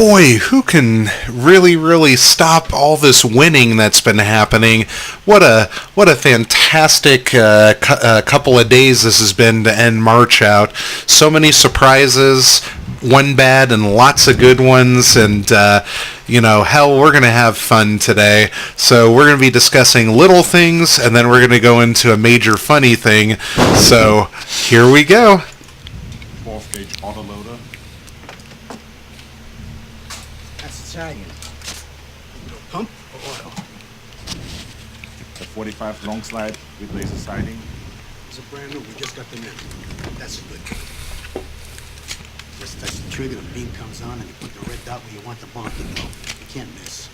boy, who can really stop all this winning that's been happening? What a fantastic couple of days this has been to end March out. So many surprises, one bad and lots of good ones, and hell, we're going to have fun today. So we're going to be discussing little things, and then we're going to go into a major funny thing. So here we go. 12 gauge autoloader. That's Italian. Pump or oil? The 45 long slide with laser siding. It's a brand new. We just got them in. That's a good thing. Just touch the trigger, the beam comes on, and you put the red dot where you want the bomb to go. You can't miss.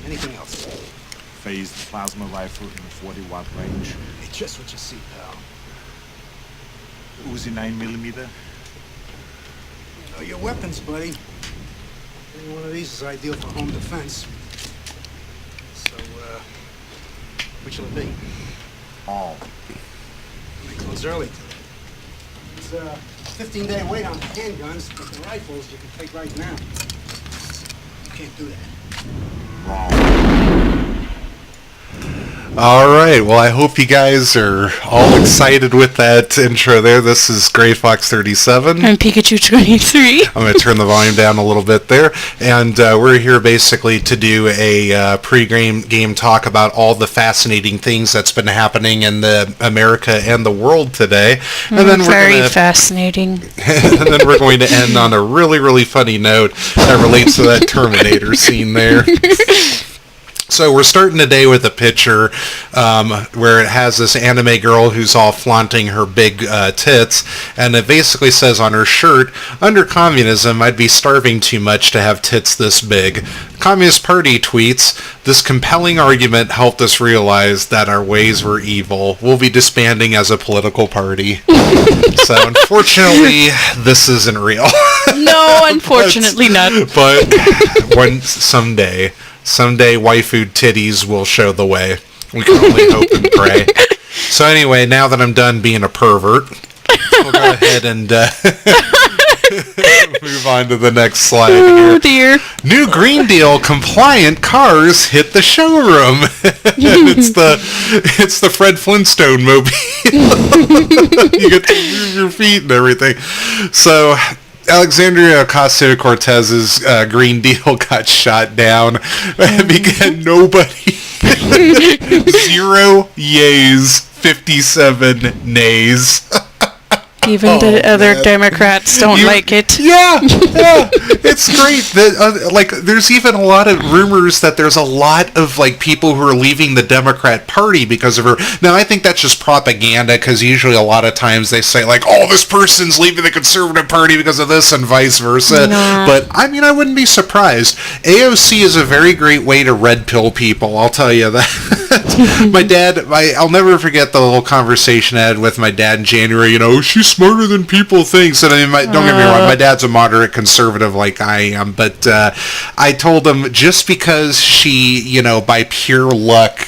Anything else? Phased plasma rifle in a 40-watt range. Hey, just what you see, pal. Uzi 9mm. You know your weapons, buddy. Any one of these is ideal for home defense. So, which will it be? All. They close early today. It's a 15-day wait on the handguns, but the rifles you can take right now. You can't do that. Wrong. All right, well, I hope you guys are all excited with that intro there. This is Gray Fox 37. I'm Pikachu 23. I'm going to turn the volume down a little bit there. And we're here basically to do a pre-game talk about all the fascinating things that's been happening in the America and the world today. And then Very fascinating. And then we're going to end on a really funny note that relates to that Terminator scene there. So we're starting today with a picture where it has this anime girl who's all flaunting her big tits, and it basically says on her shirt, "Under communism, I'd be starving too much to have tits this big." Communist Party tweets, "This compelling argument helped us realize that our ways were evil. We'll be disbanding as a political party." So unfortunately, this isn't real. No, unfortunately not. But someday waifu titties will show the way. We can only hope and pray. So anyway, now that I'm done being a pervert, we'll go ahead and move on to the next slide here. Oh dear. New Green Deal compliant cars hit the showroom. It's the Fred Flintstone mobile. You get to move your feet and everything. So Alexandria Ocasio-Cortez's Green Deal got shot down because nobody, 0 yays, 57 nays. Even the other Democrats don't like it. Yeah, it's great. That there's even a lot of rumors that there's a lot of people who are leaving the Democrat Party because of her. Now I think that's just propaganda, because usually a lot of times they say oh, this person's leaving the Conservative Party because of this and vice versa. No. But I mean, I wouldn't be surprised. AOC is a very great way to red pill people. I'll tell you that. My dad, I'll never forget the little conversation I had with my dad in January. She's smarter than people think. And I mean, don't get me wrong, my dad's a moderate conservative like I am, but I told him just because she, by pure luck,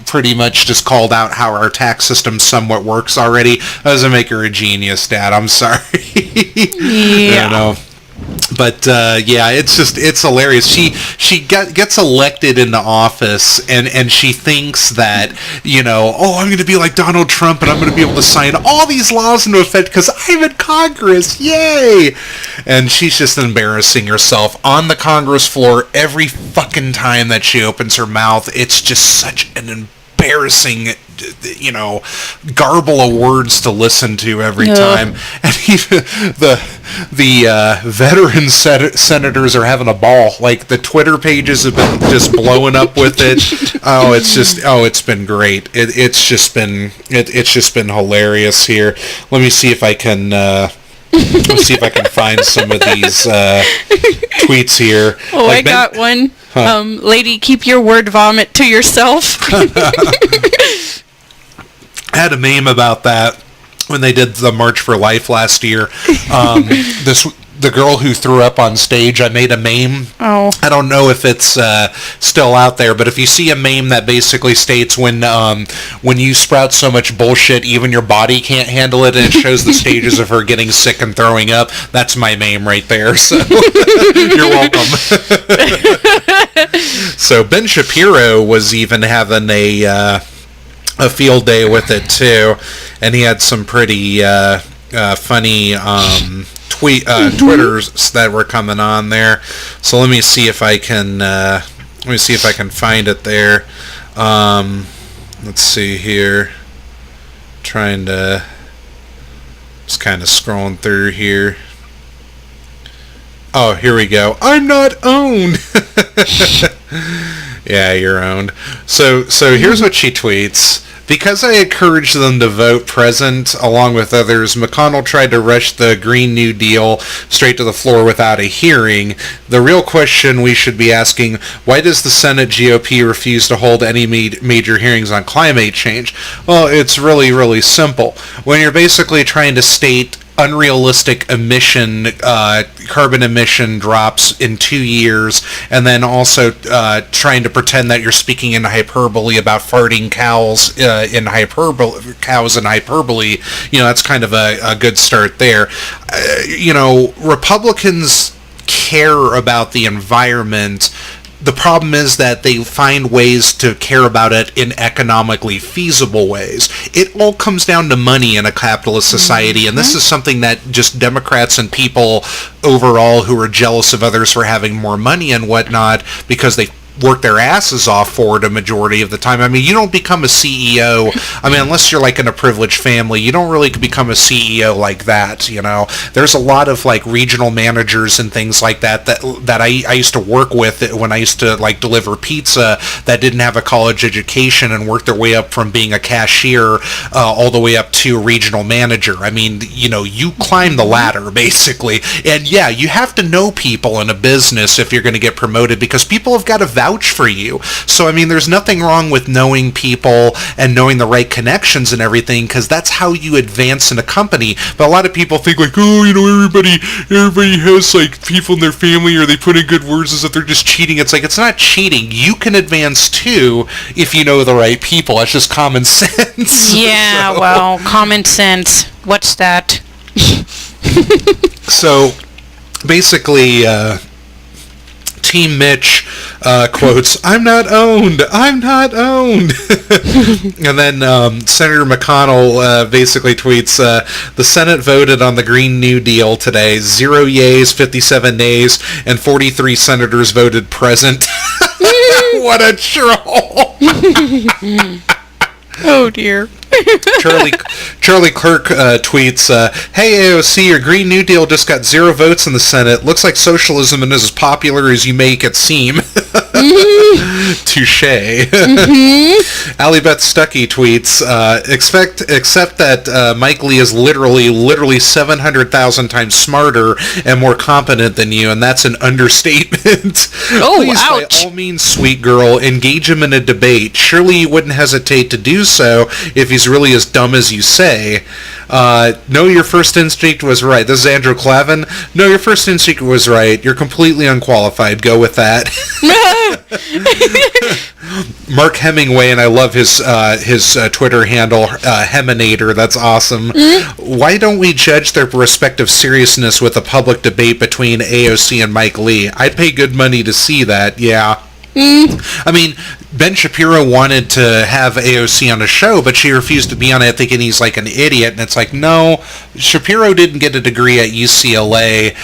pretty much just called out how our tax system somewhat works already, doesn't make her a genius, Dad. I'm sorry. Yeah. But it's hilarious. She gets elected into office, and she thinks that I'm going to be like Donald Trump, and I'm going to be able to sign all these laws into effect because I'm in Congress. Yay! And she's just embarrassing herself on the Congress floor every fucking time that she opens her mouth. It's just such an embarrassing garble of words to listen to every time. And even the veteran senators are having a ball. The Twitter pages have been just blowing up with it. It's been great. It's just been hilarious here. Let me see if I can find some of these tweets here. Oh, I got one. Huh. Lady, keep your word vomit to yourself. I had a meme about that when they did the March for Life last year. the girl who threw up on stage. I made a meme. Oh. I don't know if it's still out there, but if you see a meme that basically states when you sprout so much bullshit, even your body can't handle it, and it shows the stages of her getting sick and throwing up, that's my meme right there. So you're welcome. So Ben Shapiro was even having a field day with it too, and he had some pretty funny Twitters that were coming on there. So let me see if I can find it there. Let's see here. Trying to just kind of scrolling through here. Oh, here we go. I'm not owned. Yeah, you're owned. So here's what she tweets. Because I encouraged them to vote present, along with others, McConnell tried to rush the Green New Deal straight to the floor without a hearing. The real question we should be asking, why does the Senate GOP refuse to hold any major hearings on climate change? Well, it's really, really simple. When you're basically trying to state unrealistic carbon emission drops in 2 years, and then also trying to pretend that you're speaking in hyperbole about farting cows in hyperbole, that's kind of a good start there. Republicans care about the environment. The problem is that they find ways to care about it in economically feasible ways. It all comes down to money in a capitalist society, and this is something that just Democrats and people overall who are jealous of others for having more money and whatnot because they work their asses off for it a majority of the time. I mean, you don't become a CEO, unless you're like in a privileged family, you don't really become a CEO like that, There's a lot of like regional managers and things like that I used to work with when I used to like deliver pizza that didn't have a college education and worked their way up from being a cashier all the way up to a regional manager. I mean, you climb the ladder basically. And yeah, you have to know people in a business if you're going to get promoted, because people have got to vouch for you. So there's nothing wrong with knowing people and knowing the right connections and everything, because that's how you advance in a company. But a lot of people think like, everybody has like people in their family, or they put in good words as if they're just cheating. It's like, it's not cheating. You can advance too if you know the right people. That's just common sense. Yeah, so. Well, common sense. What's that? So basically, Team Mitch quotes, I'm not owned. And then Senator McConnell basically tweets, the Senate voted on the Green New Deal today. 0 yeas, 57 nays, and 43 senators voted present. What a troll. Oh, dear. Charlie Clerk tweets, hey AOC, your Green New Deal just got 0 votes in the Senate. Looks like socialism is as popular as you make it seem. Touche. Allie Beth Stuckey tweets, except that Mike Lee is literally 700,000 times smarter and more competent than you, and that's an understatement. Oh, please, ouch. by all means, sweet girl, engage him in a debate. Surely you wouldn't hesitate to do so if he's really as dumb as you say. No, your first instinct was right. This is Andrew Clavin. No, your first instinct was right. You're completely unqualified. Go with that. Mark Hemingway, and I love his Twitter handle, Heminator. That's awesome. Why don't we judge their respective seriousness with a public debate between AOC and Mike Lee? I'd pay good money to see that, yeah. Ben Shapiro wanted to have AOC on a show, but she refused to be on it, thinking he's like an idiot. And it's like, no, Shapiro didn't get a degree at UCLA,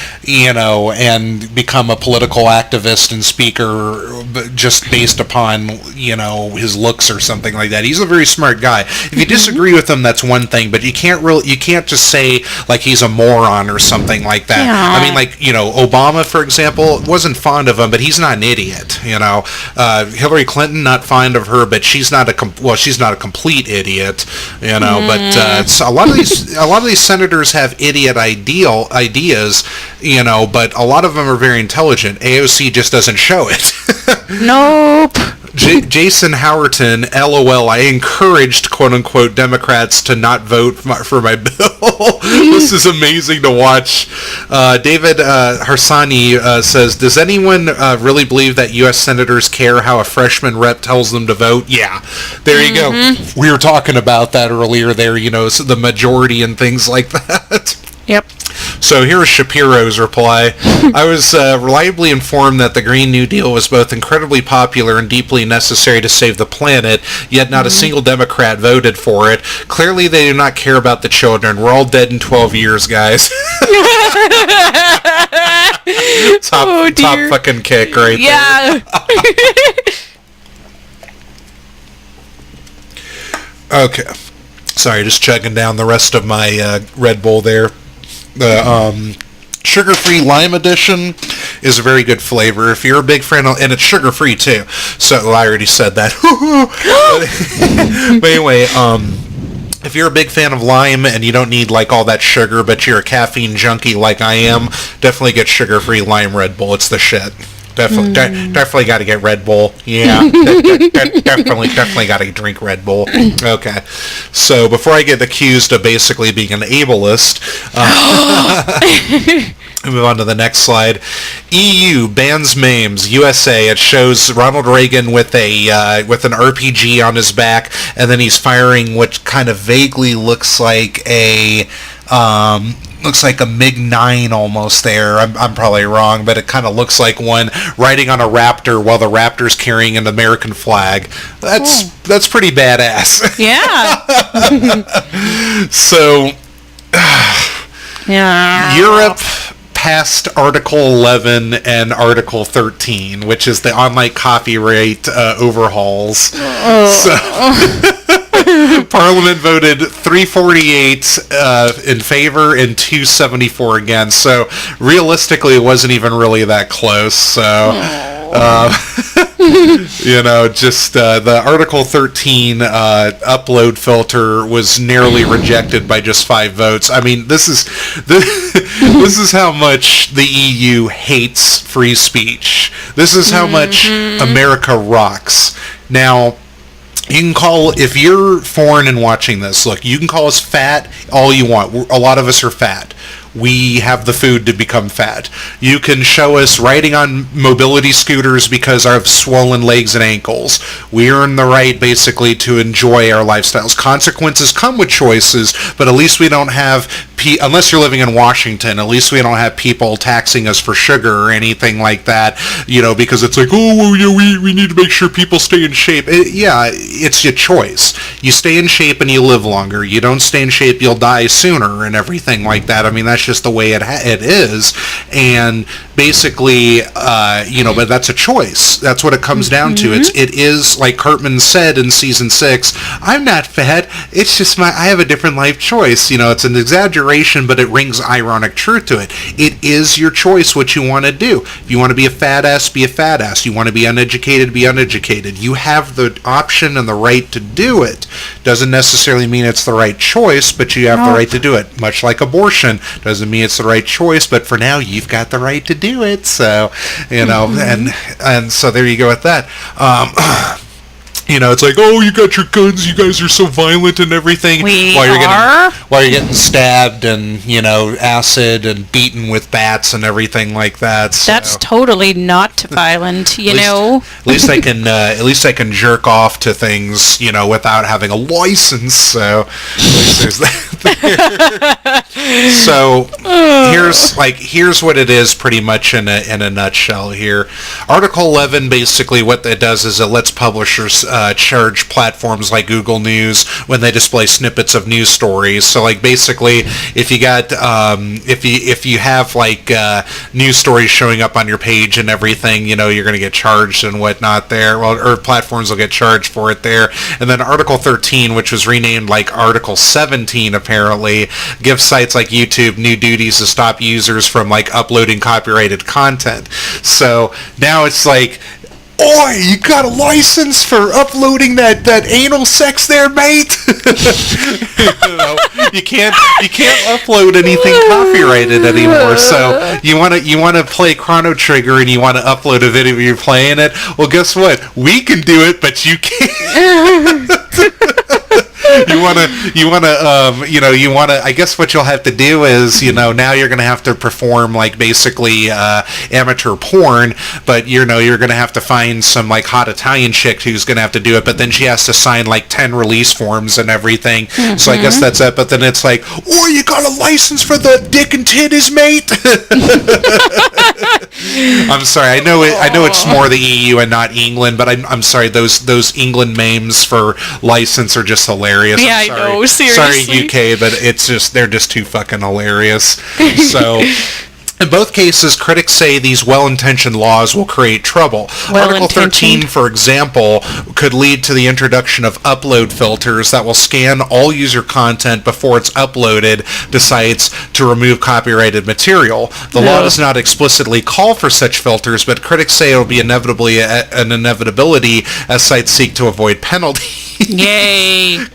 and become a political activist and speaker just based upon, his looks or something like that. He's a very smart guy. If you disagree with him, that's one thing, but you can't just say like he's a moron or something like that. Yeah. Obama, for example, wasn't fond of him, but he's not an idiot. Hillary Clinton, not fond of her, but she's not a complete idiot. But so a lot of these senators have idiot ideas, but a lot of them are very intelligent. AOC just doesn't show it. Nope. Jason Howerton, LOL, I encouraged quote-unquote Democrats to not vote for my bill. This is amazing to watch. David Harsani says, does anyone really believe that U.S. senators care how a freshman rep tells them to vote? Yeah. There you go. We were talking about that earlier there, so the majority and things like that. Yep. So here's Shapiro's reply. I was reliably informed that the Green New Deal was both incredibly popular and deeply necessary to save the planet, yet not a single Democrat voted for it. Clearly they do not care about the children. We're all dead in 12 years, guys. Top fucking kick right there. Okay. Sorry, just chugging down the rest of my Red Bull there. The sugar-free lime edition is a very good flavor. If you're a big fan of, and it's sugar-free too. So I already said that. But anyway, if you're a big fan of lime and you don't need like all that sugar, but you're a caffeine junkie like I am, definitely get sugar-free lime Red Bull. It's the shit. Definitely got to get Red Bull. Yeah, definitely got to drink Red Bull. Okay, so before I get accused of basically being an ableist, move on to the next slide. EU bans memes. USA. It shows Ronald Reagan with an RPG on his back, and then he's firing what kind of vaguely looks like a MiG-9 almost there. I'm probably wrong, but it kind of looks like one riding on a Raptor while the Raptor's carrying an American flag. That's pretty badass. Yeah. So, yeah. Europe passed Article 11 and Article 13, which is the online copyright overhauls. So Parliament voted 348 in favor and 274 against. So realistically, it wasn't even really that close. So, just the Article 13 upload filter was narrowly rejected by just 5 votes. I mean, this is how much the EU hates free speech. This is how much America rocks. Now, you can call, if you're foreign and watching this, look, you can call us fat all you want. A lot of us are fat. We have the food to become fat. You can show us riding on mobility scooters because I have swollen legs and ankles. We earn the right, basically, to enjoy our lifestyles. Consequences come with choices, but at least we don't have, unless you're living in Washington, at least we don't have people taxing us for sugar or anything like that, because it's like, we need to make sure people stay in shape. It's your choice. You stay in shape and you live longer. You don't stay in shape, you'll die sooner and everything like that. I mean, that's just the way it is. And basically, but that's a choice. That's what it comes down to. It is, like Cartman said in season 6, I'm not fat. It's just I have a different life choice. It's an exaggeration, but it rings ironic truth to it. It is your choice what you want to do. If you want to be a fat ass, be a fat ass. You want to be uneducated, be uneducated. You have the option and the right to do it. Doesn't necessarily mean it's the right choice, but you have the right to do it. Much like abortion. Doesn't mean it's the right choice, but for now you've got the right to do it. So, and so there you go with that. It's like, oh, you got your guns, you guys are so violent and everything. While you're getting stabbed and, acid and beaten with bats and everything like that. So. That's totally not violent, know. At least I can jerk off to things, without having a license. So at least there's that there. So here's what it is pretty much in a nutshell here. Article 11, basically what that does is it lets publishers charge platforms like Google News when they display snippets of news stories. So like basically if you got if you have like news stories showing up on your page and everything, you're going to get charged and whatnot there. Or platforms will get charged for it there. And then Article 13, which was renamed like Article 17 apparently, gives sites like YouTube new duties to stop users from like uploading copyrighted content. So now it's like Oi, you got a license for uploading that anal sex there, mate? You can't upload anything copyrighted anymore. So you want to play Chrono Trigger and you want to upload a video of you playing it. Well, guess what? We can do it, but you can't. I guess what you'll have to do is, now you're going to have to perform like basically amateur porn, but you're going to have to find some like hot Italian chick who's going to have to do it, but then she has to sign like 10 release forms and everything. Mm-hmm. So I guess that's it, but then it's like, oh, you got a license for the dick and titties, mate? I'm sorry, I know it's more the EU and not England, but I'm sorry, those England memes for license are just hilarious. Yeah, I know, seriously. Sorry, UK, but they're just too fucking hilarious. So, in both cases, critics say these well-intentioned laws will create trouble. Article 13, for example, could lead to the introduction of upload filters that will scan all user content before it's uploaded to sites to remove copyrighted material. The law does not explicitly call for such filters, but critics say it will be inevitably an inevitability as sites seek to avoid penalties. Yay!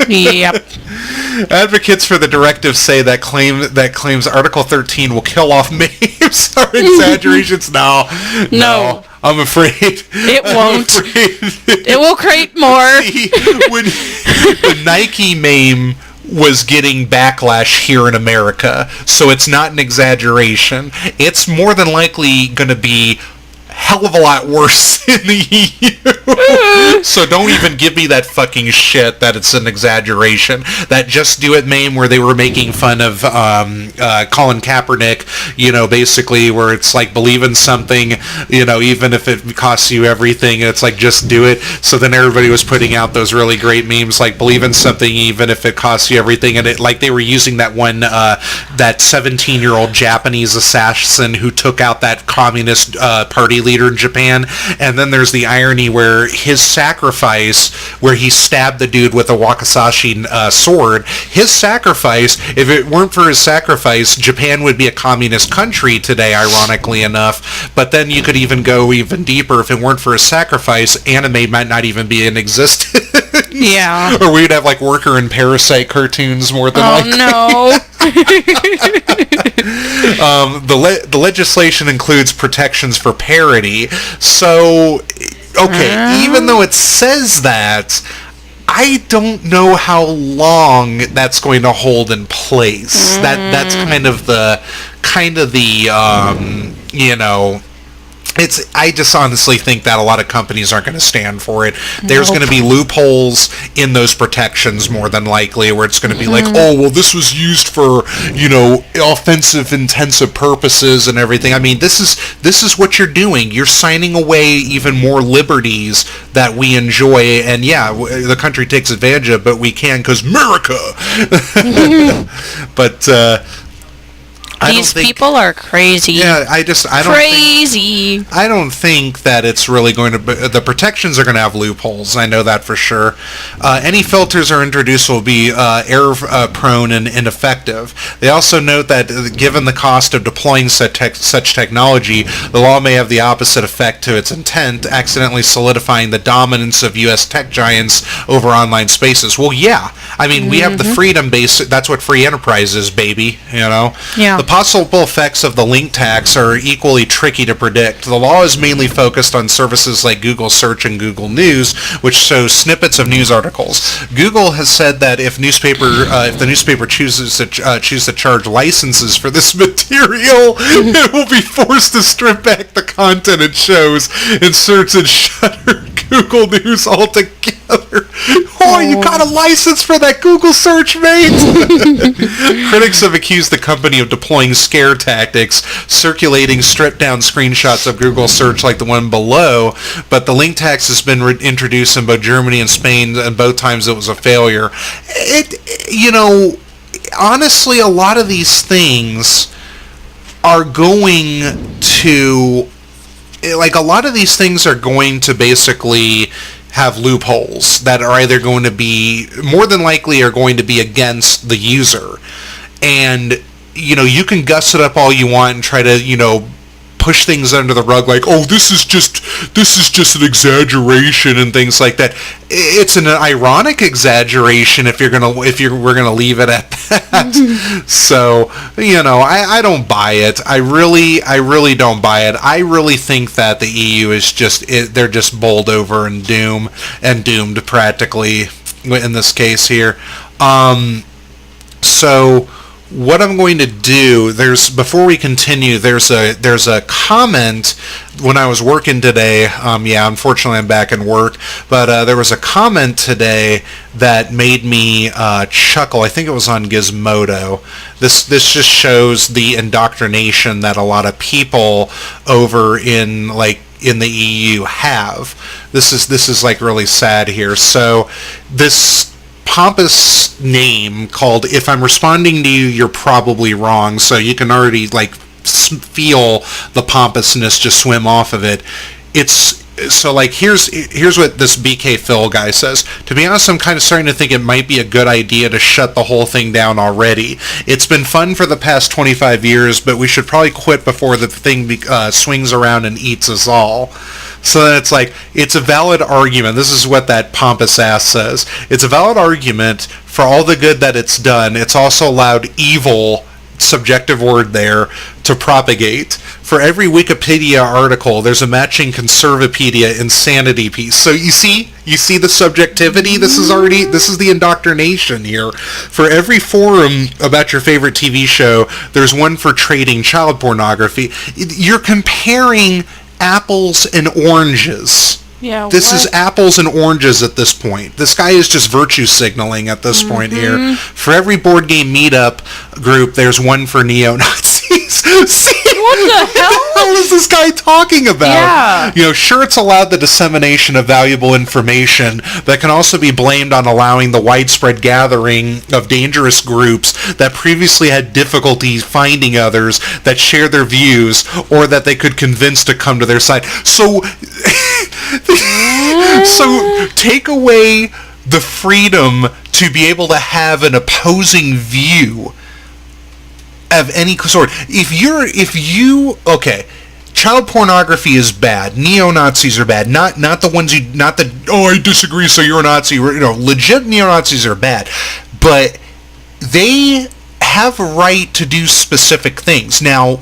Yep. Advocates for the directive say that claims Article 13 will kill off memes are exaggerations. No. I'm afraid it won't. It will create more. When the Nike meme was getting backlash here in America, so it's not an exaggeration. It's more than likely going to be hell of a lot worse in the EU. So don't even give me that fucking shit that it's an exaggeration. That Just Do It meme where they were making fun of Colin Kaepernick, basically where it's like believe in something, even if it costs you everything, it's like just do it. So then everybody was putting out those really great memes like believe in something even if it costs you everything, and it like they were using that one that 17-year-old Japanese assassin who took out that communist party leader in Japan. And then there's the irony where his sacrifice, where he stabbed the dude with a wakizashi sword, his sacrifice, if it weren't for his sacrifice, Japan would be a communist country today, ironically enough. But then you could even go even deeper. If it weren't for his sacrifice, anime might not even be in existence. Yeah. Or we'd have like worker and parasite cartoons more than likely. Oh, no. The legislation includes protections for parody. So, okay, even though it says that, I don't know how long that's going to hold in place. That's kind of the I just honestly think that a lot of companies aren't going to stand for it. There's going to be loopholes in those protections more than likely, where it's going to be like, oh, well, this was used for, offensive, intensive purposes and everything. I mean, this is what you're doing. You're signing away even more liberties that we enjoy, and yeah, the country takes advantage of, but we can because America. But these people are crazy. Yeah, I don't think that it's really going to be, the protections are going to have loopholes. I know that for sure. Any filters are introduced will be error prone and ineffective. They also note that given the cost of deploying such technology, the law may have the opposite effect to its intent, accidentally solidifying the dominance of U.S. tech giants over online spaces. Well, yeah. I mean, we have the freedom base. That's what free enterprise is, baby. Yeah. The possible effects of the link tax are equally tricky to predict. The law is mainly focused on services like Google Search and Google News, which show snippets of news articles. Google has said that if the newspaper chooses to charge licenses for this material, it will be forced to strip back the content it shows, inserts and shutter Google News altogether. Oh, you got a license for that Google search, mate? Critics have accused the company of deploying scare tactics, circulating stripped-down screenshots of Google search like the one below, but the link tax has been introduced in both Germany and Spain, and both times it was a failure. Honestly, a lot of these things are going to... a lot of these things are going to basically have loopholes that are either going to be, more than likely, are going to be against the user. And, you can guss it up all you want and try to, push things under the rug like, oh, this is just an exaggeration and things like that. It's an ironic exaggeration if we're gonna leave it at that. So, I don't buy it. I really don't buy it. I really think that the EU is they're just bowled over and doomed practically in this case here. So what I'm going to do, before we continue, there's a comment when I was working today. Unfortunately I'm back in work, but there was a comment today that made me chuckle. I think it was on Gizmodo. This just shows the indoctrination that a lot of people over in the EU have. This is like really sad here. So this pompous name called "If I'm responding to you, you're probably wrong," so you can already feel the pompousness just swim off of it. It's so here's what this BK Phil guy says. To be honest, I'm kind of starting to think it might be a good idea to shut the whole thing down already. It's been fun for the past 25 years, but we should probably quit before the thing swings around and eats us all. So then it's a valid argument. This is what that pompous ass says. It's a valid argument for all the good that it's done. It's also allowed evil, subjective word there, to propagate. For every Wikipedia article, there's a matching Conservapedia insanity piece. So you see the subjectivity? This is the indoctrination here. For every forum about your favorite TV show, there's one for trading child pornography. You're comparing apples and oranges. Yeah, this is apples and oranges at this point. This guy is just virtue signaling at this point here. For every board game meetup group, there's one for neo-Nazis. What the hell is this guy talking about? Yeah. Sure, it's allowed the dissemination of valuable information, but can also be blamed on allowing the widespread gathering of dangerous groups that previously had difficulty finding others that share their views or that they could convince to come to their side. So take away the freedom to be able to have an opposing view of any sort. Child pornography is bad. Neo-Nazis are bad. Not I disagree, so you're a Nazi. Legit neo-Nazis are bad. But they have a right to do specific things. Now,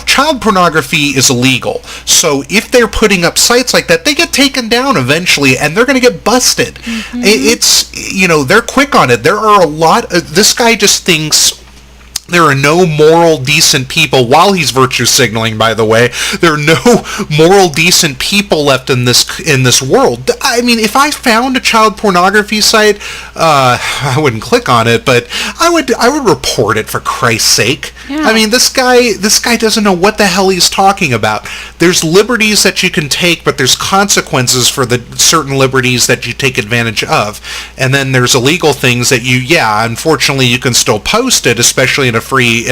child pornography is illegal. So if they're putting up sites like that, they get taken down eventually, and they're going to get busted. They're quick on it. There are a lot. This guy just thinks there are no moral, decent people, while he's virtue signaling, by the way. There are no moral, decent people left in this world. I mean, if I found a child pornography site, I wouldn't click on it, but I would report it, for Christ's sake. Yeah. I mean, this guy doesn't know what the hell he's talking about. There's liberties that you can take, but there's consequences for the certain liberties that you take advantage of. And then there's illegal things that unfortunately you can still post it, especially in a free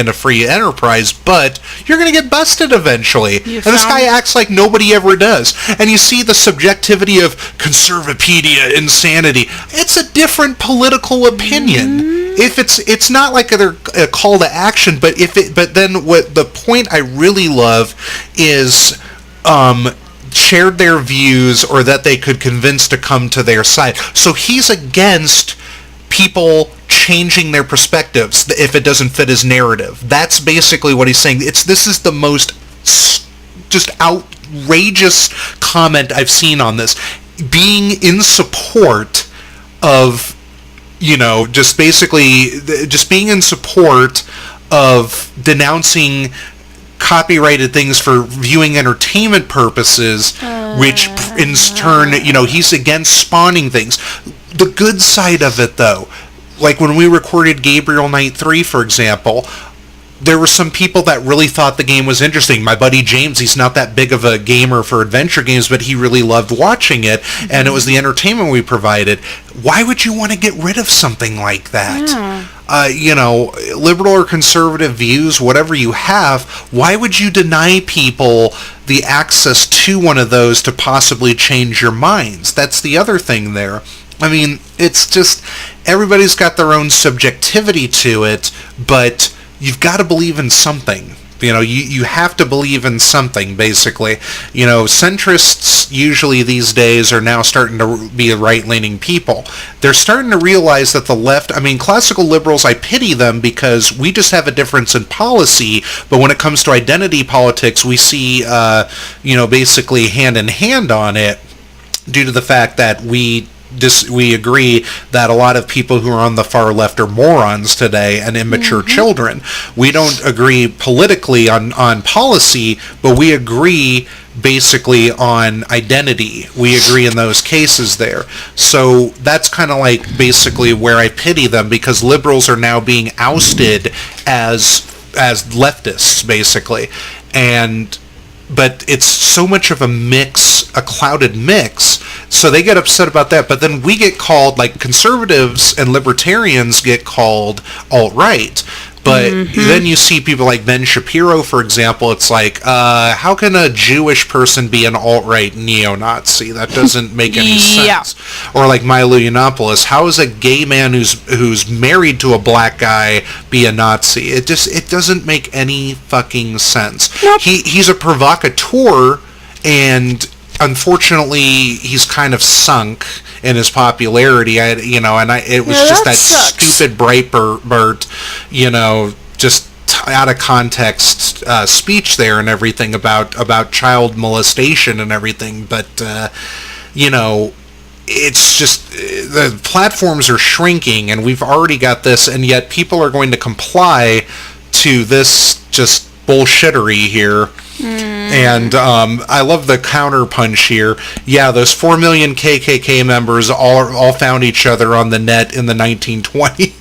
enterprise, but you're going to get busted eventually. This guy acts like nobody ever does. And you see the subjectivity of Conservapedia insanity. It's a different political opinion. If it's not like a call to action, but then what the point I really love is shared their views, or that they could convince to come to their side. So he's against people changing their perspectives if it doesn't fit his narrative. That's basically what he's saying. This is the most just outrageous comment I've seen on this. Being in support of, just being in support of denouncing copyrighted things for viewing entertainment purposes, which in turn, he's against spawning things. The good side of it, though, like when we recorded Gabriel Knight 3, for example, there were some people that really thought the game was interesting. My buddy James, he's not that big of a gamer for adventure games, but he really loved watching it, and it was the entertainment we provided. Why would you want to get rid of something like that? Yeah. Liberal or conservative views, whatever you have, why would you deny people the access to one of those to possibly change your minds? That's the other thing there. I mean, it's just, everybody's got their own subjectivity to it, but you've got to believe in something. You have to believe in something, basically. Centrists usually these days are now starting to be right-leaning people. They're starting to realize that the left, classical liberals, I pity them because we just have a difference in policy, but when it comes to identity politics, we see, basically hand in hand on it due to the fact that we agree that a lot of people who are on the far left are morons today and immature children. We don't agree politically on policy, but we agree basically on identity. We agree in those cases there. So that's kind of like basically where I pity them, because liberals are now being ousted as leftists, basically. But it's so much of a clouded mix, so they get upset about that. But then we get called, like conservatives and libertarians get called alt-right. But then you see people like Ben Shapiro, for example. It's like, how can a Jewish person be an alt-right neo-Nazi? That doesn't make any sense. Or like Milo Yiannopoulos, how is a gay man who's married to a black guy be a Nazi? It doesn't make any fucking sense. Nope. He's a provocateur, and unfortunately, he's kind of sunk in his popularity. It was just that stupid Breitbart, just out of context speech there and everything about child molestation and everything. But it's just the platforms are shrinking, and we've already got this, and yet people are going to comply to this just bullshittery here. And I love the counterpunch here. Yeah, those 4 million KKK members all found each other on the net in the 1920s.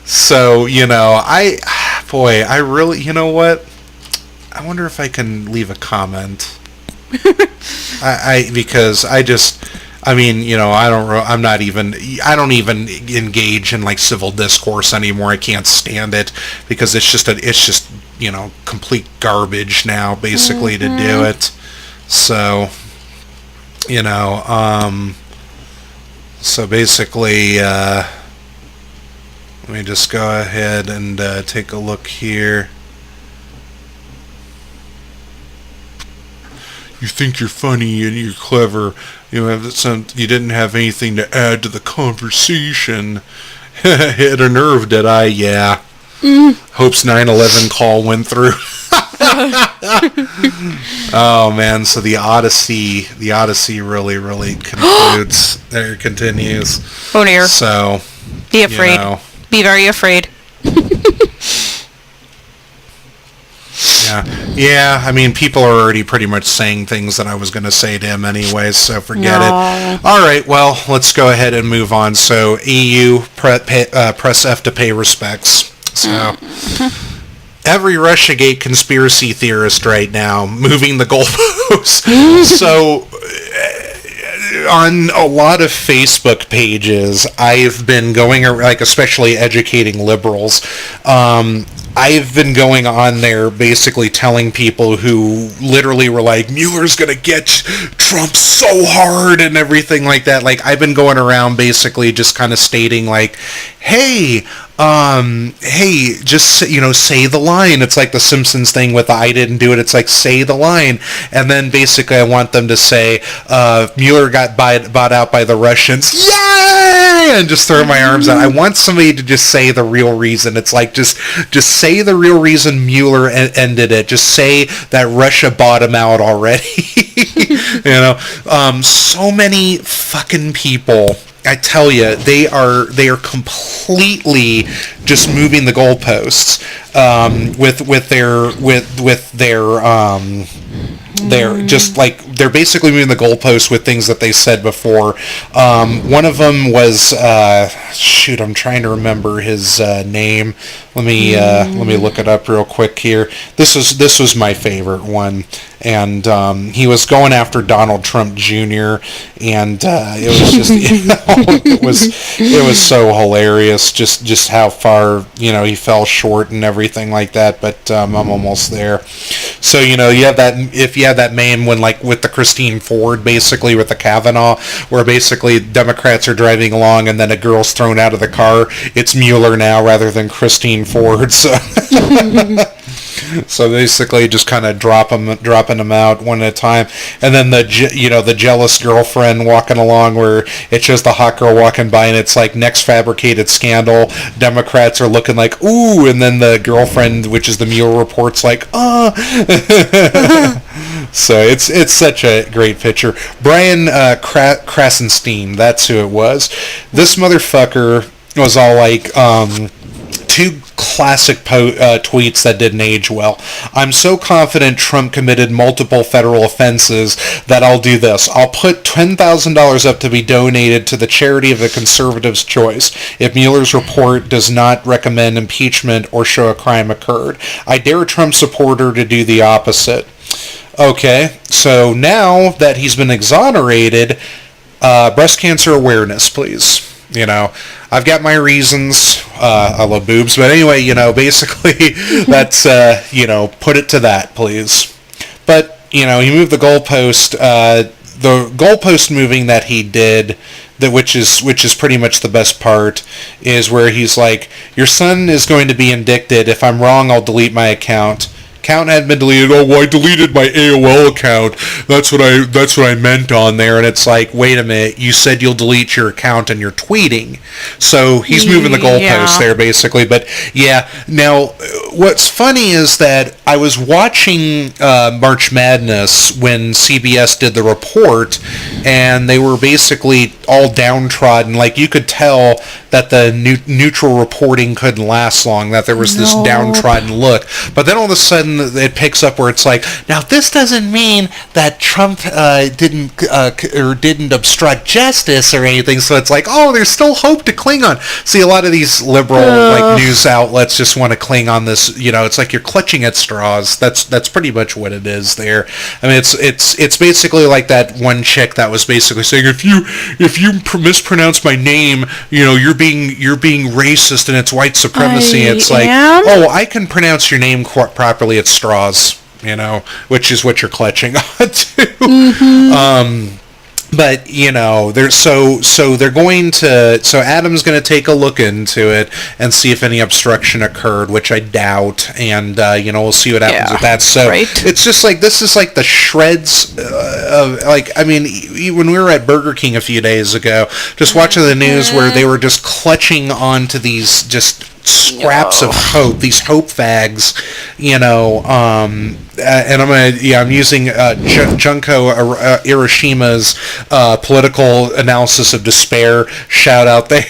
So, I really, you know what? I wonder if I can leave a comment. Because I don't even engage in like civil discourse anymore. I can't stand it because it's just complete garbage now, basically, to do it. So, so basically, let me just go ahead and take a look here. You think you're funny and you're clever. You didn't have anything to add to the conversation. Hit a nerve, did I? Yeah. Hope's 9/11 call went through. Oh man, so the Odyssey really continues. Oh dear. So be afraid. Be very afraid. Yeah, people are already pretty much saying things that I was going to say to him anyways, so forget it. All right, well, let's go ahead and move on. So, EU, press F to pay respects. So, every Russiagate conspiracy theorist right now moving the goalposts. So, on a lot of Facebook pages, I've been going, like, especially educating liberals, I've been going on there basically telling people who literally were like, Mueller's going to get Trump so hard and everything like that. Like, I've been going around basically just kind of stating like, hey, just, say the line. It's like the Simpsons thing with the I didn't do it. It's like, say the line. And then basically I want them to say, Mueller got bought out by the Russians. Yay! And just throw my arms out. I want somebody to just say the real reason. It's like, just say the real reason Mueller ended it. Just say that Russia bought him out already. So many fucking people, I tell you, they are completely just moving the goalposts they're just like, they're basically moving the goalposts with things that they said before. One of them was I'm trying to remember his name. Let me look it up real quick here. This was my favorite one, and he was going after Donald Trump Jr. and it was just it was so hilarious just how far he fell short and everything like that. But I'm almost there. So you have that, if you have that meme when, like, with with the Christine Ford, basically with the Kavanaugh, where basically Democrats are driving along and then a girl's thrown out of the car. It's Mueller now rather than Christine Ford. So, so basically just kind of dropping them out one at a time. And then the jealous girlfriend walking along, where it's just the hot girl walking by and it's like next fabricated scandal. Democrats are looking like, ooh, and then the girlfriend, which is the Mueller report's like, So it's such a great picture. Brian Krasenstein, that's who it was. This motherfucker was all like, two classic tweets that didn't age well. I'm so confident Trump committed multiple federal offenses that I'll do this. I'll put $10,000 up to be donated to the charity of the conservative's choice if Mueller's report does not recommend impeachment or show a crime occurred. I dare a Trump supporter to do the opposite. Okay, so now that he's been exonerated, breast cancer awareness, please. I've got my reasons. I love boobs. But anyway, basically, that's, put it to that, please. But, he moved the goalpost. The goalpost moving that he did, which is pretty much the best part, is where he's like, your son is going to be indicted. If I'm wrong, I'll delete my account. Account had been deleted. Oh, well, I deleted my AOL account. That's what I meant on there. And it's like, wait a minute, you said you'll delete your account and you're tweeting. So he's moving the goalposts there, basically. But yeah, now what's funny is that I was watching March Madness when CBS did the report, and they were basically all downtrodden. Like, you could tell that the neutral reporting couldn't last long, that there was this downtrodden look. But then all of a sudden it picks up where it's like, now this doesn't mean that Trump didn't obstruct justice or anything. So it's like, oh, there's still hope to cling on. See, a lot of these liberal news outlets just want to cling on this. It's like you're clutching at straws. That's pretty much what it is there. I mean, it's basically like that one chick that was basically saying, if you mispronounce my name, you're being racist and it's white supremacy. It's like, oh, I can pronounce your name properly. It's straws, which is what you're clutching on to. But they're going to. So Adam's going to take a look into it and see if any obstruction occurred, which I doubt. And we'll see what happens with that. So it's just like, this is like the shreds of, like, I mean, when we were at Burger King a few days ago, just watching the news where they were just clutching onto these just scraps of hope, these hope fags, and I'm using Junko Irishima's political analysis of despair shout out there.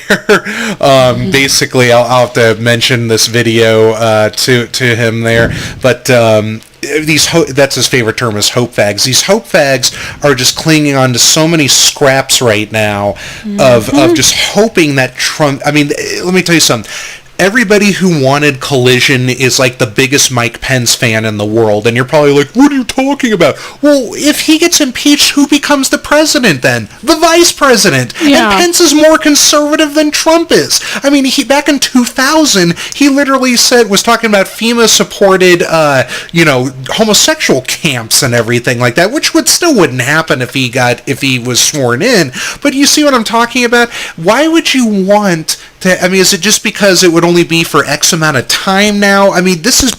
Basically, I'll have to mention this video to him there, but that's his favorite term, is hope fags. These hope fags are just clinging on to so many scraps right now of just hoping that Trump, I mean, let me tell you something. Everybody who wanted collision is like the biggest Mike Pence fan in the world, and you're probably like, what are you talking about? Well, if he gets impeached, who becomes the president then? The vice president. Yeah. And Pence is more conservative than Trump is. I mean, back in 2000, he literally was talking about FEMA-supported, homosexual camps and everything like that, which wouldn't happen if he was sworn in. But you see what I'm talking about? Why would you want to? I mean, is it just because it would only be for X amount of time now? I mean, this is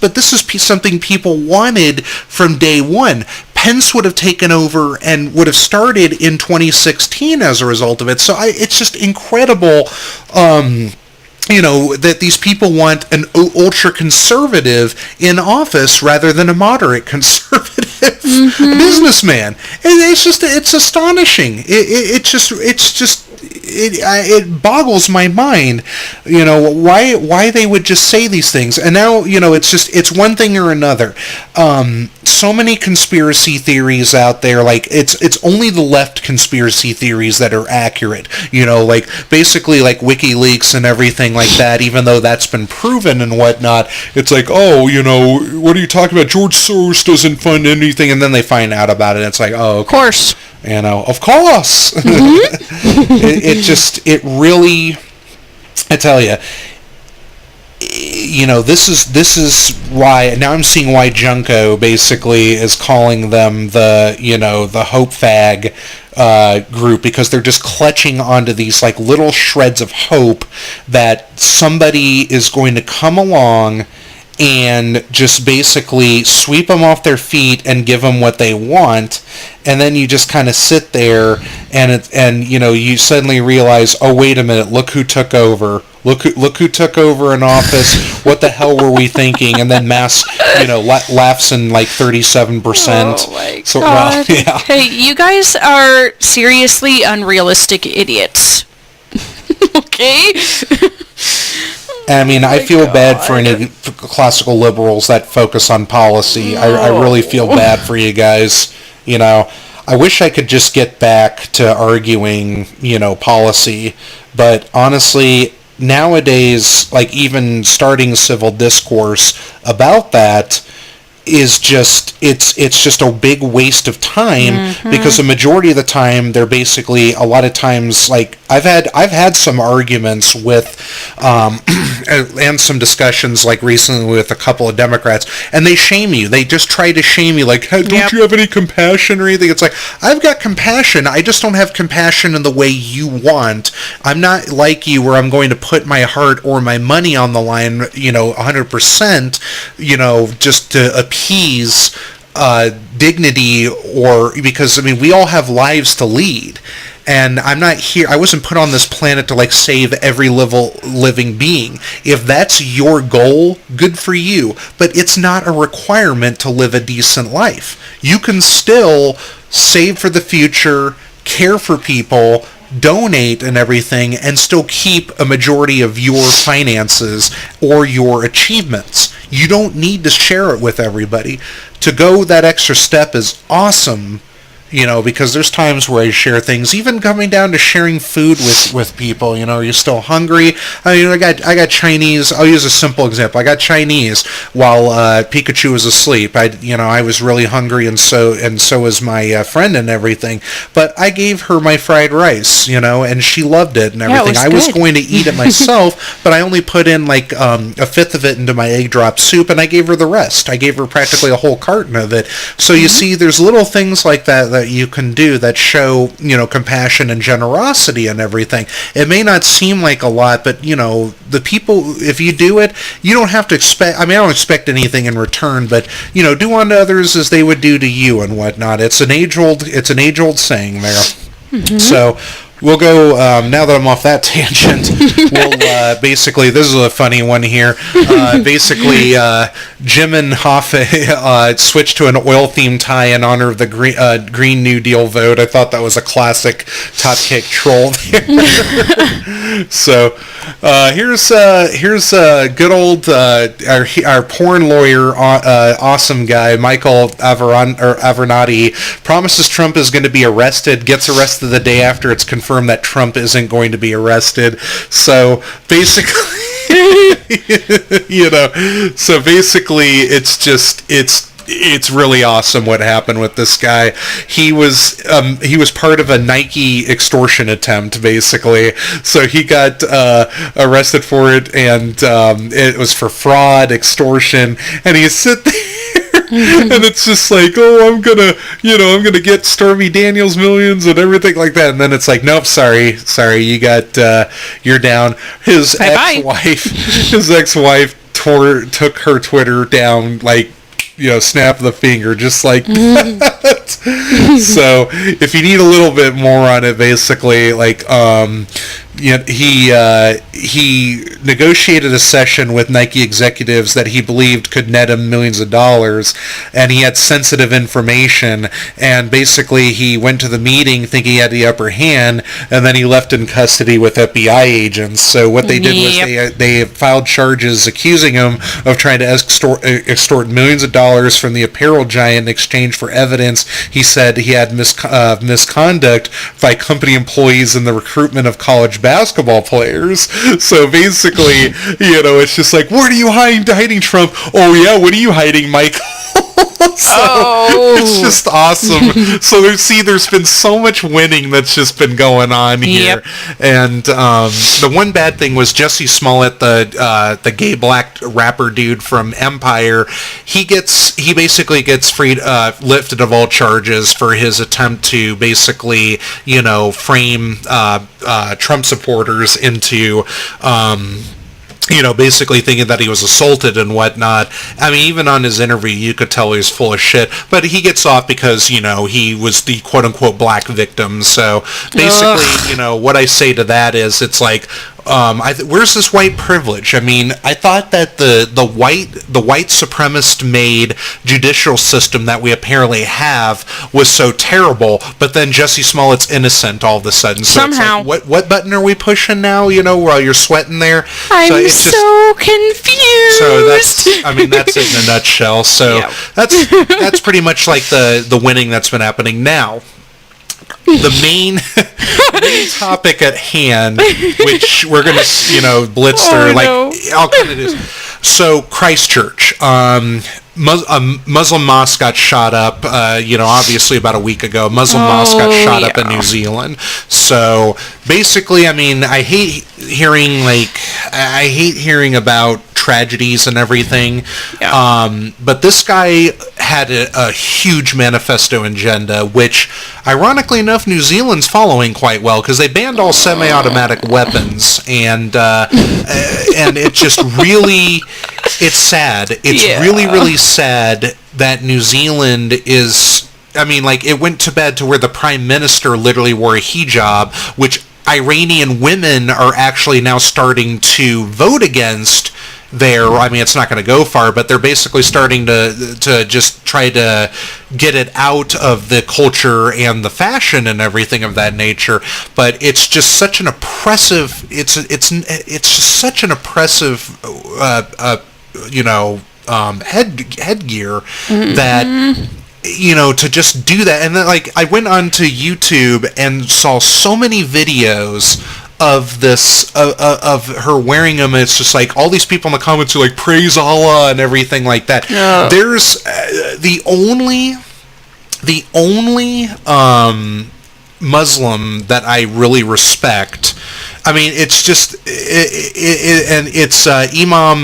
something people wanted from day one. Pence would have taken over and would have started in 2016 as a result of it. So it's just incredible, that these people want an ultra-conservative in office rather than a moderate conservative businessman. It's astonishing. It boggles my mind, why they would just say these things. And now, it's one thing or another. So many conspiracy theories out there, like it's only the left conspiracy theories that are accurate, like basically like WikiLeaks and everything like that, even though that's been proven and whatnot. It's like, oh, what are you talking about? George Soros doesn't fund anything, and then they find out about it, and it's like, oh, okay. Of course. Of course. It really, I tell you, this is why now I'm seeing why Junko basically is calling them the hope fag group, because they're just clutching onto these like little shreds of hope that somebody is going to come along and just basically sweep them off their feet and give them what they want, and then you just kind of sit there and you suddenly realize, oh wait a minute, look who took over. Look who took over in office. What the hell were we thinking? And then mass, laughs in like 37%. Oh my so, God. Well, yeah. Hey, you guys are seriously unrealistic idiots. Okay? I mean, I feel bad for God. any classical liberals that focus on policy. I really feel bad for you guys. I wish I could just get back to arguing, policy. But honestly, nowadays, like even starting civil discourse about that is just it's just a big waste of time, because the majority of the time they're basically, a lot of times, like I've had some arguments with and some discussions like recently with a couple of Democrats, and they shame you. They just try to shame you, like, hey, don't you have any compassion or anything? It's like, I've got compassion, I just don't have compassion in the way you want. I'm not like you where I'm going to put my heart or my money on the line 100%, just to appease dignity, or because we all have lives to lead, and I wasn't put on this planet to like save every living being. If that's your goal, good for you, but it's not a requirement to live a decent life. You can still save for the future, care for people, donate and everything, and still keep a majority of your finances or your achievements. You don't need to share it with everybody. To go that extra step is awesome, because there's times where I share things, even coming down to sharing food with people. Are you still hungry? I got Chinese. I'll use a simple example. I got Chinese while Pikachu was asleep. I was really hungry, and so was my friend and everything. But I gave her my fried rice, and she loved it and everything. I was going to eat it myself, but I only put in like a fifth of it into my egg drop soup, and I gave her the rest. I gave her practically a whole carton of it. So you see, there's little things like that you can do that show, compassion and generosity and everything. It may not seem like a lot, but, the people, if you do it, you don't have to expect, I don't expect anything in return, but, do unto others as they would do to you and whatnot. It's an age-old saying there. So, we'll go, now that I'm off that tangent, we'll basically, this is a funny one here, Jim and Hoffa switched to an oil-themed tie in honor of the Green New Deal vote. I thought that was a classic Top Kick troll there. So, here's good old, our porn lawyer, awesome guy, Michael Avenatti, promises Trump is going to be arrested, gets arrested the day after it's confirmed that Trump isn't going to be arrested. So basically, it's really awesome what happened with this guy. He was part of a Nike extortion attempt, basically. So he got arrested for it, and it was for fraud, extortion, and he sit there. And it's just like, oh, I'm gonna get Stormy Daniels millions and everything like that. And then it's like, nope, sorry, you're down. His ex-wife took her Twitter down, like, snap of the finger, just like that. So if you need a little bit more on it, basically, like, he negotiated a session with Nike executives that he believed could net him millions of dollars, and he had sensitive information, and basically he went to the meeting thinking he had the upper hand, and then he left in custody with FBI agents. So what they did was they filed charges accusing him of trying to extort millions of dollars from the apparel giant in exchange for evidence he said he had misconduct by company employees in the recruitment of college basketball players. So basically, it's just like, what are you hiding, Trump? Oh yeah, what are you hiding, Michael? It's just awesome. So there's been so much winning that's just been going on here. Yep. And the one bad thing was Jesse Smollett, the gay black rapper dude from Empire. He basically gets freed, lifted of all charges for his attempt to basically, frame Trump supporters into basically thinking that he was assaulted and whatnot. I mean, even on his interview, you could tell he was full of shit. But he gets off because, he was the quote-unquote black victim. So basically, what I say to that is, it's like, where's this white privilege? I mean, I thought that the white supremacist made judicial system that we apparently have was so terrible, but then Jesse Smollett's innocent all of a sudden. So Somehow. it's like, what button are we pushing now? While you're sweating there. I'm so confused. So that's it in a nutshell. So Yeah. that's pretty much like the winning that's been happening now. The main topic at hand, which we're going to, blitz through, I'll kind of do. So Christchurch, Muslim mosque got shot up, obviously about a week ago. Muslim mosque got shot up in New Zealand. So basically, I mean, I hate hearing about tragedies and everything. Yeah. But this guy had a huge manifesto agenda, which, ironically enough, New Zealand's following quite well, because they banned all semi-automatic weapons, and it just really, it's sad. It's really, really sad that New Zealand is, it went to bed to where the Prime Minister literally wore a hijab, which Iranian women are actually now starting to vote against it's not going to go far, but they're basically starting to just try to get it out of the culture and the fashion and everything of that nature. But it's just such an oppressive. It's just such an oppressive, headgear that. To just do that. And then, I went onto YouTube and saw so many videos of this, of her wearing them. It's just like all these people in the comments are like, praise Allah and everything like that. No. There's the only Muslim that I really respect. It's just, it's Imam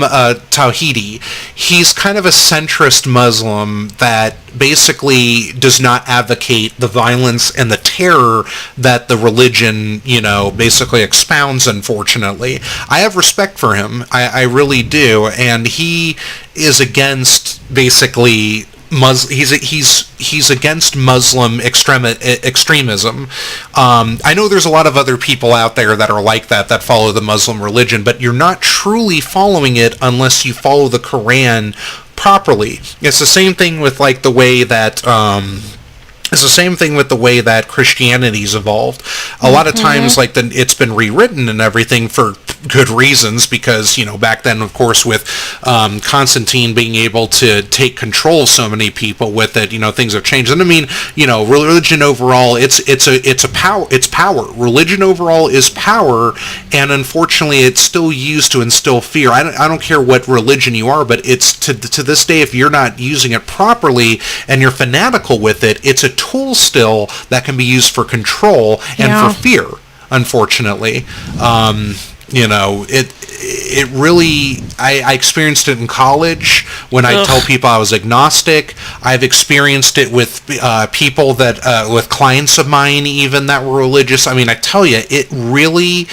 Tawhidi. He's kind of a centrist Muslim that basically does not advocate the violence and the terror that the religion, basically expounds, unfortunately. I have respect for him. I really do. And he is against, basically, he's against Muslim extremism. I know there's a lot of other people out there that are like that follow the Muslim religion, but you're not truly following it unless you follow the Quran properly. It's the same thing with the way that It's the same thing with the way that Christianity's evolved. A lot of times, it's been rewritten and everything for good reasons, because, back then, of course, with Constantine being able to take control of so many people with it, things have changed. And religion overall, it's power. Religion overall is power, and unfortunately, it's still used to instill fear. I don't care what religion you are, but it's to this day, if you're not using it properly and you're fanatical with it, it's a tool still that can be used for control and for fear, unfortunately. It really, I experienced it in college when I tell people I was agnostic. I've experienced it with people that, with clients of mine even that were religious. I tell you, it really,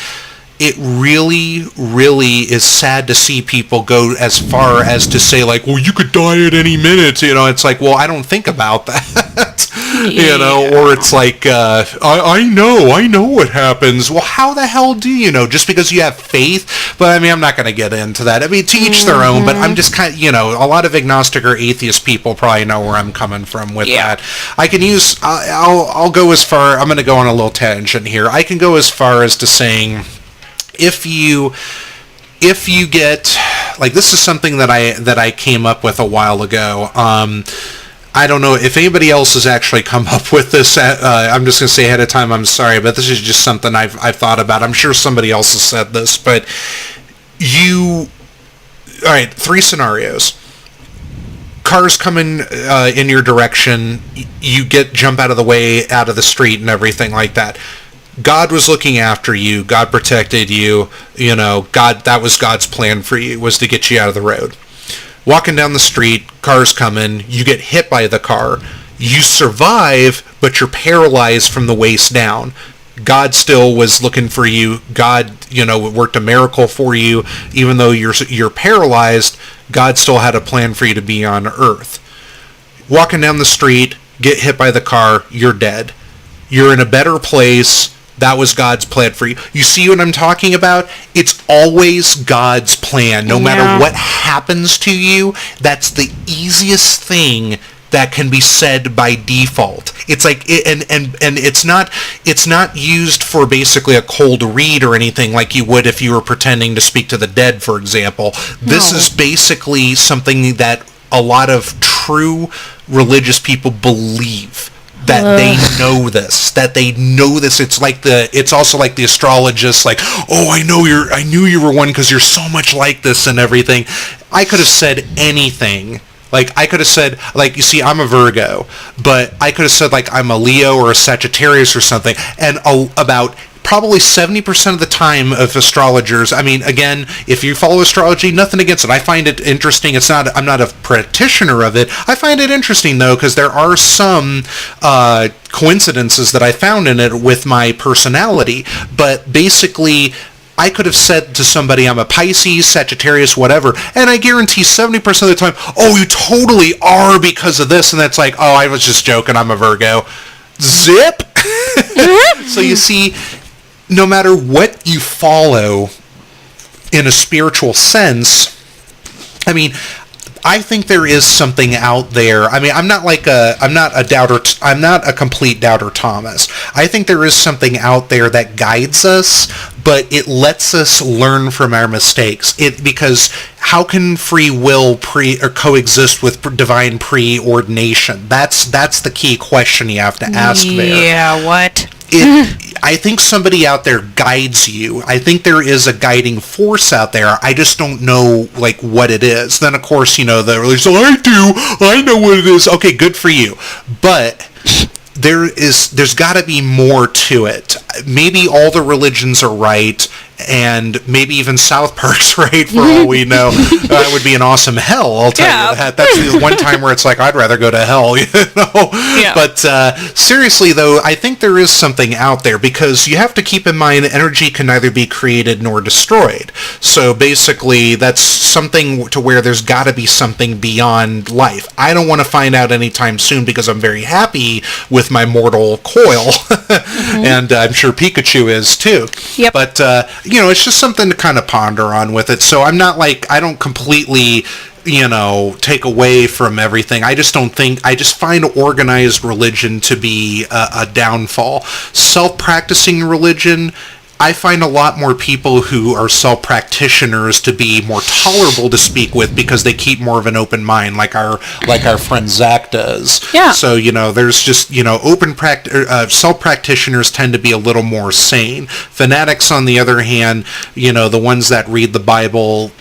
really is sad to see people go as far as to say, well, you could die at any minute. It's like, well, I don't think about that. Or it's like, I know what happens. Well, how the hell do you know? Just because you have faith? But I'm not going to get into that. To each their own, but I'm just kind of, a lot of agnostic or atheist people probably know where I'm coming from with that. I can use, I'll go as far, I'm going to go on a little tangent here. I can go as far as to saying, if you get, this is something that I came up with a while ago. I don't know if anybody else has actually come up with this. I'm just going to say ahead of time, I'm sorry, but this is just something I've thought about. I'm sure somebody else has said this, but all right, 3 scenarios. cars coming in your direction, you jump out of the way, out of the street and everything like that. God was looking after you. God protected you. God, that was God's plan for you, was to get you out of the road. Walking down the street, cars coming, you get hit by the car. You survive, but you're paralyzed from the waist down. God still was looking for you. God, worked a miracle for you. Even though you're paralyzed, God still had a plan for you to be on earth. Walking down the street, get hit by the car, you're dead. You're in a better place. That was God's plan for you. You see what I'm talking about? It's always God's plan. No matter what happens to you, that's the easiest thing that can be said by default. It's like, and it's not used for basically a cold read or anything like you would if you were pretending to speak to the dead, for example. This is basically something that a lot of true religious people believe. That they know this. It's also like the astrologists, like, oh, I knew you were one because you're so much like this and everything. I could have said anything. Like, I could have said, like, you see, I'm a Virgo, but I could have said, like, I'm a Leo or a Sagittarius or something, and about probably 70% of the time of astrologers, I mean, again, if you follow astrology, nothing against it. I find it interesting. I'm not a practitioner of it. I find it interesting, though, because there are some coincidences that I found in it with my personality, but basically, I could have said to somebody, I'm a Pisces, Sagittarius, whatever, and I guarantee 70% of the time, oh, you totally are because of this, and that's like, oh, I was just joking, I'm a Virgo. Zip! So you see, no matter what you follow in a spiritual sense, I mean, I think there is something out there. I mean, I'm not a complete doubter Thomas. I think there is something out there that guides us, but it lets us learn from our mistakes. Because how can free will coexist with divine preordination? That's the key question you have to ask there. Yeah, what? I think somebody out there guides you. I think there is a guiding force out there. I just don't know, like, what it is. Then, of course, the religious, I know what it is. Okay, good for you. But there's got to be more to it. Maybe all the religions are right, and maybe even South Park's right, for all we know. That would be an awesome hell, I'll tell you that. That's the one time where it's like, I'd rather go to hell, Yeah. But seriously, though, I think there is something out there, because you have to keep in mind energy can neither be created nor destroyed. So basically, that's something to where there's got to be something beyond life. I don't want to find out anytime soon, because I'm very happy with my mortal coil, and I'm sure Pikachu is too. Yep. But it's just something to kind of ponder on with it. So I'm not like, I don't completely, take away from everything. I just find organized religion to be a downfall. Self-practicing religion, I find a lot more people who are self-practitioners to be more tolerable to speak with, because they keep more of an open mind, like our friend Zach does. Yeah. So, there's just, self-practitioners tend to be a little more sane. Fanatics, on the other hand, the ones that read the Bible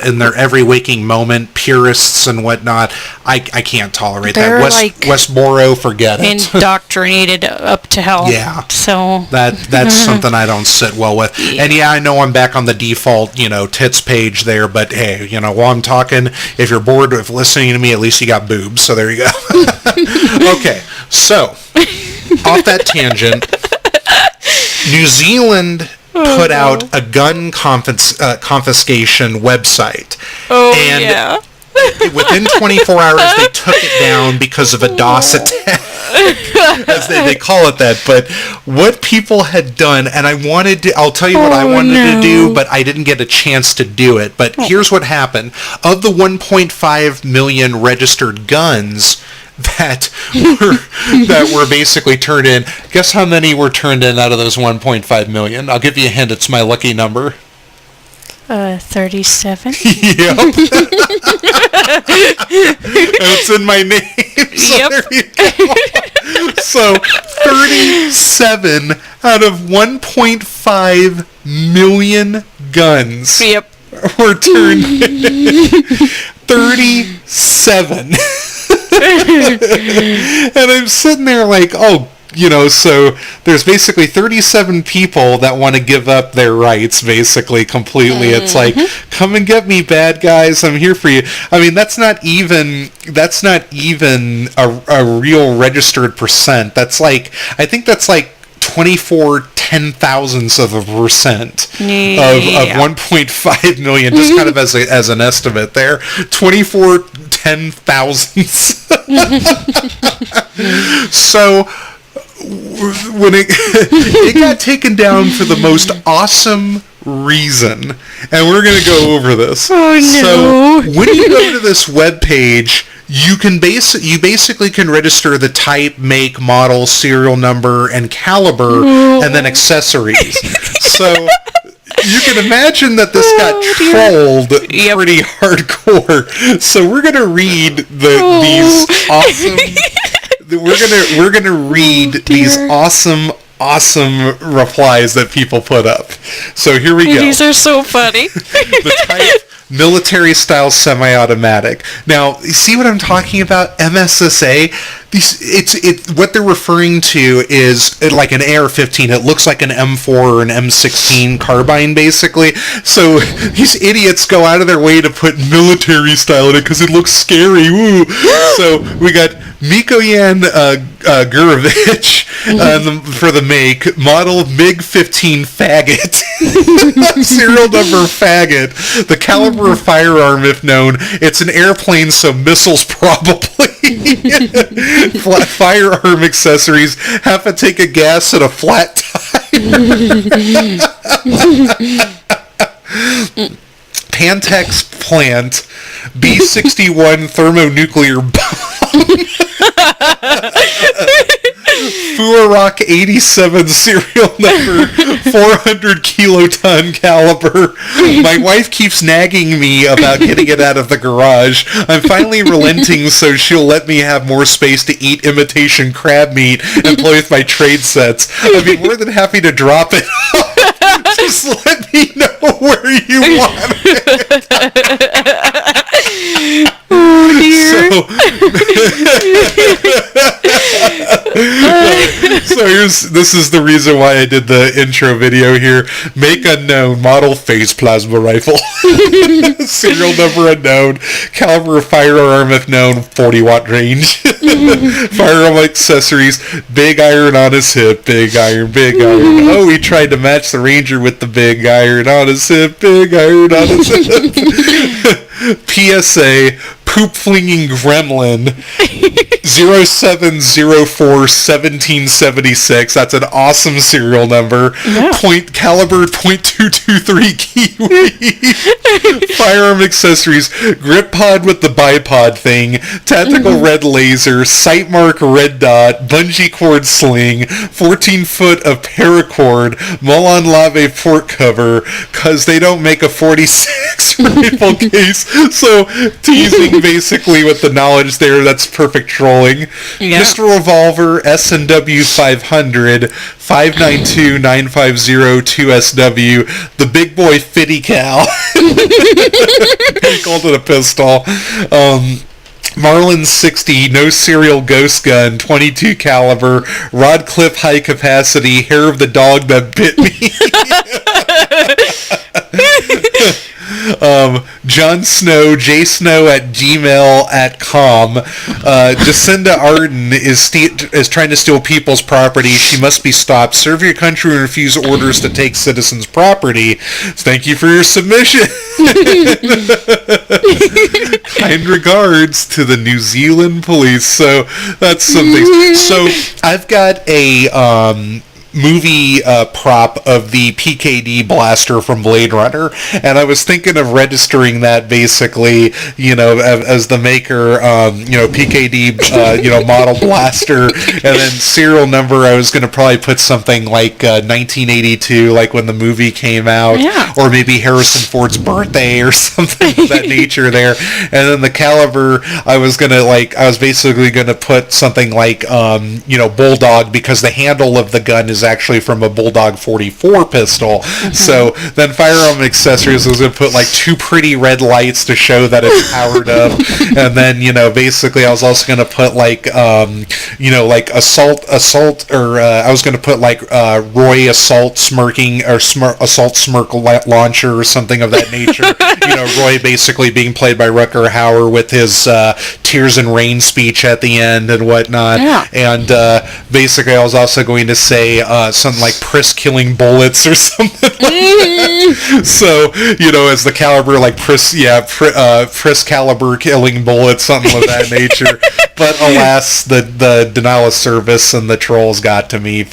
in their every waking moment, purists and whatnot, I can't tolerate They're that. like Westboro, forget it. Indoctrinated up to hell. Yeah. So that's something I don't sit well with. Yeah. And I know I'm back on the default, tits page there, but hey, while I'm talking, if you're bored of listening to me, at least you got boobs, so there you go. Okay, so, off that tangent, New Zealand put out a gun confiscation website. Oh, and yeah. Within 24 hours, they took it down because of a DOS attack, as they call it that. But what people had done, and I'll tell you what I wanted to do, but I didn't get a chance to do it. But here's what happened. Of the 1.5 million registered guns that were basically turned in, guess how many were turned in out of those 1.5 million? I'll give you a hint. It's my lucky number. 37? Yep. It's in my name. So Yep. there you go. So 37 out of 1.5 million guns. Yep. were turned 37. And I'm sitting there like, oh, so there's basically 37 people that want to give up their rights, basically, completely. It's like, come and get me, bad guys. I'm here for you. I mean, that's not even a real registered percent. I think that's like 24 10,000ths of a percent of 1.5 million, just kind of as an estimate there. 24 10,000ths. So when it got taken down for the most awesome reason, and we're going to go over this. Oh, no. So when you go to this webpage, you basically can register the type, make, model, serial number, and caliber, and then accessories. So you can imagine that this got trolled pretty hardcore. So we're going to read these awesome. We're gonna read these awesome replies that people put up. So here we go. These are so funny. The type military style semi-automatic. Now, you see what I'm talking about? MSSA. What they're referring to is like an AR-15. It looks like an M4 or an M16 carbine, basically. So these idiots go out of their way to put military style in it because it looks scary. Woo! So we got Mikoyan Gurovich for the make, model MiG-15 faggot, serial number faggot, the caliber of firearm if known, it's an airplane so missiles probably, firearm accessories, half a tank of gas and a flat tire. Pantex plant, B-61 thermonuclear bomb. Fuarock 87 serial number, 400 kiloton caliber. My wife keeps nagging me about getting it out of the garage. I'm finally relenting so she'll let me have more space to eat imitation crab meat and play with my trade sets. I'd be more than happy to drop it off. Just let me know where you want it. Oh dear. So this is the reason why I did the intro video here. Make unknown, model phase plasma rifle. Serial number unknown, caliber of firearm if known, 40-watt range. Firearm accessories, big iron on his hip, big iron, big iron. Oh, he tried to match the Ranger with the big iron on his hip, big iron on his hip. PSA, poop flinging gremlin, 0704-1776. That's an awesome serial number. Yeah. Caliber .223 Kiwi. Firearm accessories, grip pod with the bipod thing, tactical red laser, sight mark red dot, bungee cord sling, 14 foot of paracord, Molon Lave port cover, cause they don't make a 46 rifle case. So teasing basically with the knowledge there, that's perfect trolling. Yeah. Mr. Revolver, S&W 500, 592-950-2SW, the big boy Fitty Cal. He called it a pistol. Marlin 60, no serial ghost gun, 22 caliber, Rodcliffe high capacity, hair of the dog that bit me. John Snow, jsnow@gmail.com. Jacinda Arden is trying to steal people's property. She must be stopped. Serve your country and refuse orders to take citizens' property. Thank you for your submission. Kind regards to the New Zealand police. So that's something. So I've got a movie prop of the PKD blaster from Blade Runner, and I was thinking of registering that basically, as the maker, PKD, model blaster, and then serial number. I was going to probably put something like 1982, like when the movie came out, or maybe Harrison Ford's birthday or something of that nature there. And then the caliber, I was basically going to put something like, Bulldog, because the handle of the gun is is actually from a Bulldog 44 pistol. So then firearm accessories was going to put like 2 pretty red lights to show that it's powered up. And then, basically I was also going to put like, like assault, or I was going to put like Roy assault smirking, or assault smirk launcher or something of that nature. Roy basically being played by Rutger Hauer with his Tears and Rain speech at the end and whatnot. Yeah. And basically I was also going to say something like Priss killing bullets or something like that. So, as the caliber, like Priss caliber killing bullets, something of that nature. But alas, the denial of service and the trolls got to them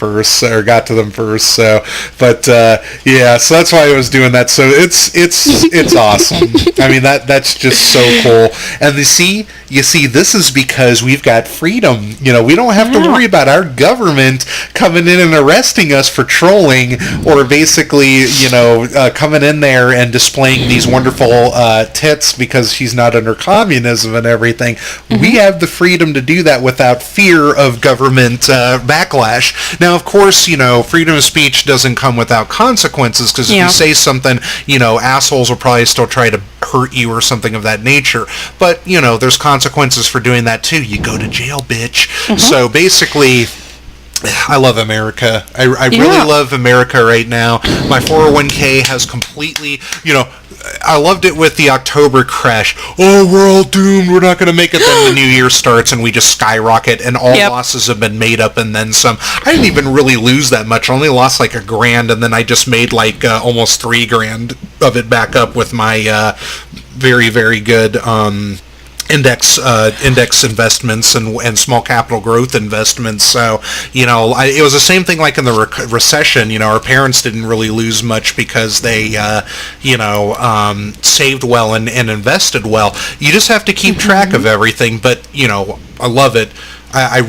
first. So, but so that's why I was doing that. So it's awesome. I mean, that's just so cool. And you see, this is because we've got freedom. We don't have to worry about our government coming in and arresting us for trolling, or basically, coming in there and displaying these wonderful tits because she's not under communism and everything. We have the freedom to do that without fear of government backlash. Now, of course, freedom of speech doesn't come without consequences, because if you say something, assholes will probably still try to hurt you or something of that nature. But, there's consequences for doing that too. You go to jail, bitch. So basically, I love America. I really love America right now. My 401k has completely, I loved it with the October crash. Oh, we're all doomed. We're not going to make it. Then the new year starts and we just skyrocket, and all losses have been made up and then some. I didn't even really lose that much. I only lost like $1,000, and then I just made like almost $3,000 of it back up with my very, very good index investments and small capital growth investments. So, it was the same thing like in the recession. Our parents didn't really lose much because they, saved well and invested well. You just have to keep track of everything. But, I love it. I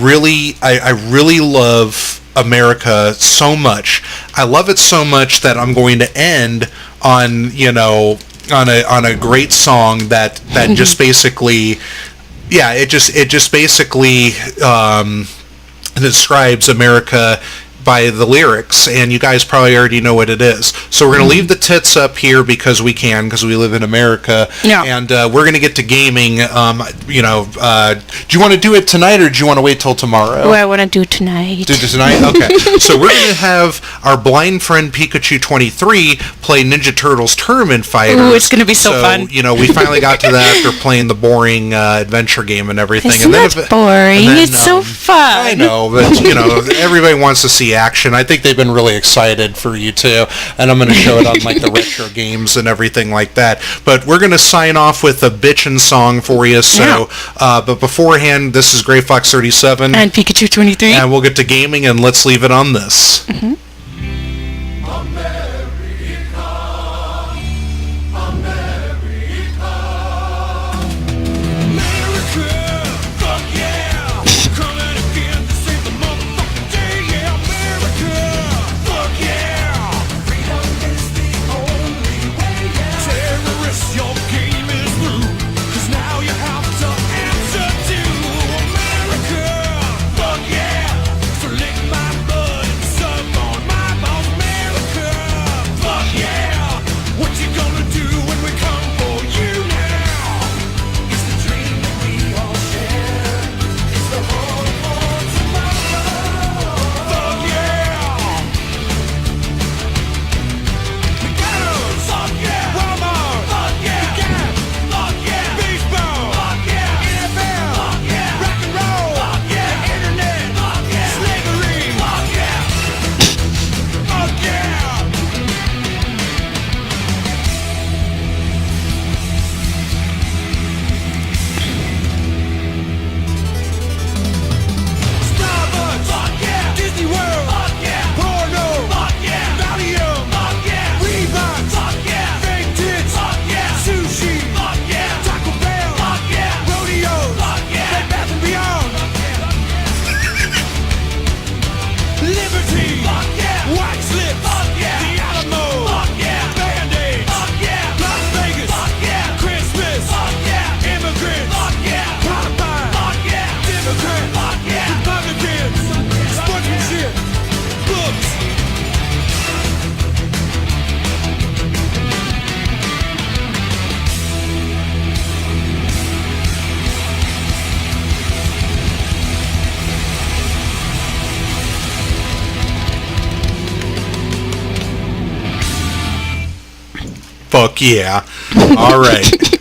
really love America so much. I love it so much that I'm going to end on, on a great song that just basically, it just basically describes America by the lyrics, and you guys probably already know what it is. So we're going to leave the tits up here because we live in America. Yeah. And we're going to get to gaming. Do you want to do it tonight, or do you want to wait till tomorrow? Oh, I want to do tonight. Do it tonight? Okay. So we're going to have our blind friend Pikachu 23 play Ninja Turtles Tournament Fighters. Ooh, it's going to be so fun. We finally got to that after playing the boring adventure game and everything. It's not boring. It's so fun. I know, but, everybody wants to see action. I think they've been really excited for you too, and I'm going to show it on like the retro games and everything like that. But we're going to sign off with a bitchin' song for you. So, but beforehand, this is Gray Fox 37 and Pikachu 23, and we'll get to gaming, and let's leave it on this. Fuck yeah. All right.